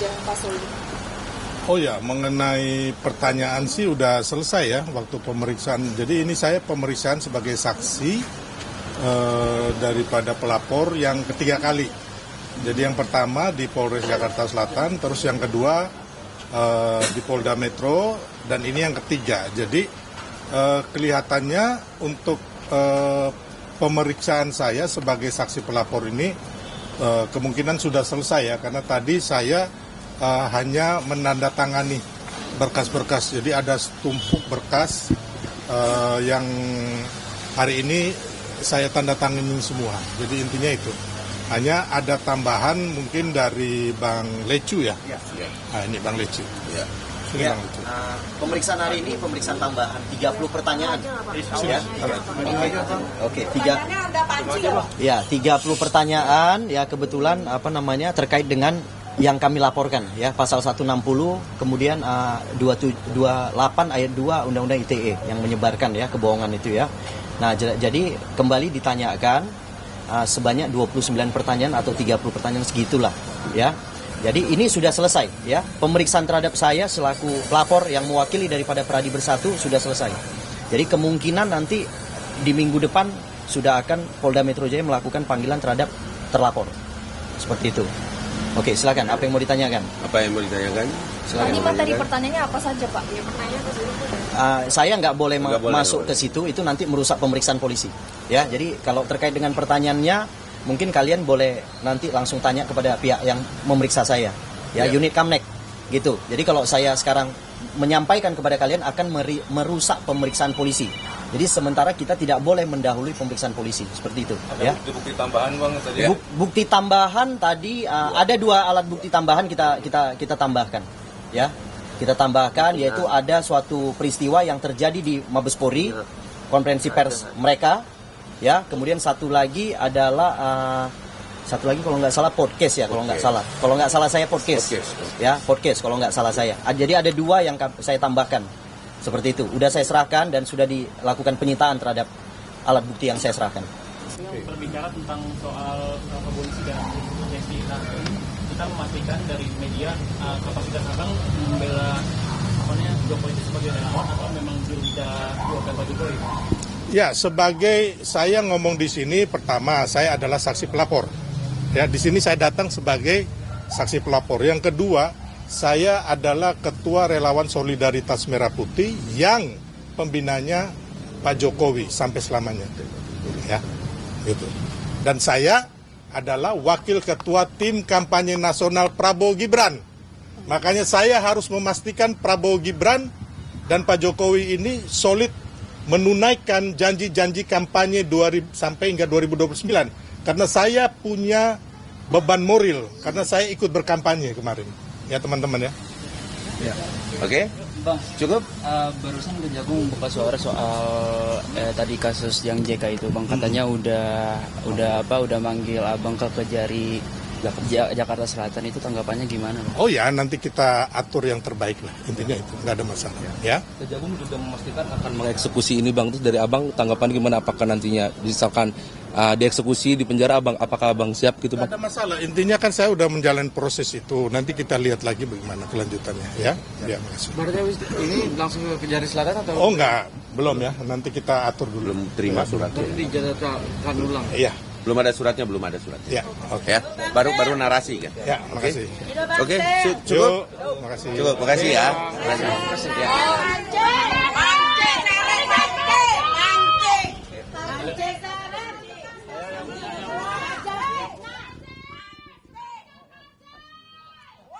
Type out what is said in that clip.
Pak Soli? Oh ya, mengenai pertanyaan sih udah selesai ya waktu pemeriksaan. Jadi ini saya pemeriksaan sebagai saksi daripada pelapor yang ketiga kali. Jadi yang pertama di Polres Jakarta Selatan, terus yang kedua di Polda Metro, dan ini yang ketiga. Jadi kelihatannya untuk pemeriksaan saya sebagai saksi pelapor ini kemungkinan sudah selesai ya, karena tadi saya hanya menandatangani berkas-berkas. Jadi ada setumpuk berkas yang hari ini saya tanda tangani semua. Jadi intinya itu. Hanya ada tambahan mungkin dari Bang Lecu ya. Nah, ini Bang Lecu. Ya. Ya, pemeriksaan hari ini pemeriksaan tambahan 30 pertanyaan. Ya. Oke, 30 pertanyaan ya, kebetulan terkait dengan yang kami laporkan ya, pasal 160 kemudian 228 ayat 2 Undang-Undang ITE yang menyebarkan ya kebohongan itu ya. Nah, jadi kembali ditanyakan sebanyak 29 pertanyaan atau 30 pertanyaan segitulah ya. Jadi ini sudah selesai ya. Pemeriksaan terhadap saya selaku pelapor yang mewakili daripada Pradi Bersatu sudah selesai. Jadi kemungkinan nanti di minggu depan sudah akan Polda Metro Jaya melakukan panggilan terhadap terlapor. Seperti itu. Oke, silakan. Apa yang mau ditanyakan? Apa yang mau ditanyakan? Silakan. Ini materi pertanyaannya apa saja, Pak? Saya nggak boleh masuk ke situ. Itu nanti merusak pemeriksaan polisi. Ya, jadi kalau terkait dengan pertanyaannya, mungkin kalian boleh nanti langsung tanya kepada pihak yang memeriksa saya. Ya, unit Kamnek. Gitu. Jadi kalau saya sekarang menyampaikan kepada kalian akan merusak pemeriksaan polisi. Jadi sementara kita tidak boleh mendahului pemeriksaan polisi seperti itu. Ada bukti tambahan bang tadi. Ya? Bukti tambahan tadi ada 2 alat bukti tambahan kita tambahkan, ya kita tambahkan yaitu ada suatu peristiwa yang terjadi di Mabes Polri, konferensi pers mereka, ya kemudian satu lagi adalah kalau nggak salah podcast ya kalau nggak salah saya podcast. Ya podcast kalau nggak salah saya. Jadi ada 2 yang saya tambahkan. Seperti itu, udah saya serahkan dan sudah dilakukan penyitaan terhadap alat bukti yang saya serahkan. Berbicara tentang soal polisi dan investigasi ini, kita memastikan dari media kapasitas abang membela Jokowi itu sebagai relawan atau memang juru bicara keluarga Pak Jokowi? Ya, sebagai saya ngomong di sini, pertama saya adalah saksi pelapor. Ya, di sini saya datang sebagai saksi pelapor. Yang kedua, saya adalah Ketua Relawan Solidaritas Merah Putih yang pembinanya Pak Jokowi sampai selamanya. Ya, gitu. Dan saya adalah Wakil Ketua Tim Kampanye Nasional Prabowo Gibran. Makanya saya harus memastikan Prabowo Gibran dan Pak Jokowi ini solid menunaikan janji-janji kampanye sampai hingga 2029. Karena saya punya beban moral, karena saya ikut berkampanye kemarin. Ya teman-teman ya. Oke. Bang, Cukup. Barusan Kejagung buka suara soal tadi kasus yang JK itu, Bang. Katanya udah manggil Abang ke Kejari Jakarta Selatan, itu tanggapannya gimana, Bang? Oh ya, nanti kita atur yang terbaik lah. Intinya itu, nggak ada masalah. Ya. Kejagung juga memastikan akan mengeksekusi ini, Bang. Terus dari Abang tanggapan gimana? Apakah nantinya misalkan dieksekusi di penjara, Abang? Apakah Abang siap gitu, Bang? Nggak ada masalah. Intinya kan saya udah menjalani proses itu. Nanti kita lihat lagi bagaimana kelanjutannya. Ya. Ya, makasih. Berarti ini langsung ke Kejari Selatan atau? Oh enggak, belum ya. Nanti kita atur dulu. Belum terima suratnya. Dijadwalkan ulang. Iya. Belum ada suratnya. Ya. Oke. Ya. Baru narasi kan. Ya, makasih. Oke. Cukup. Makasih. Cukup. Makasih ya. Makasih.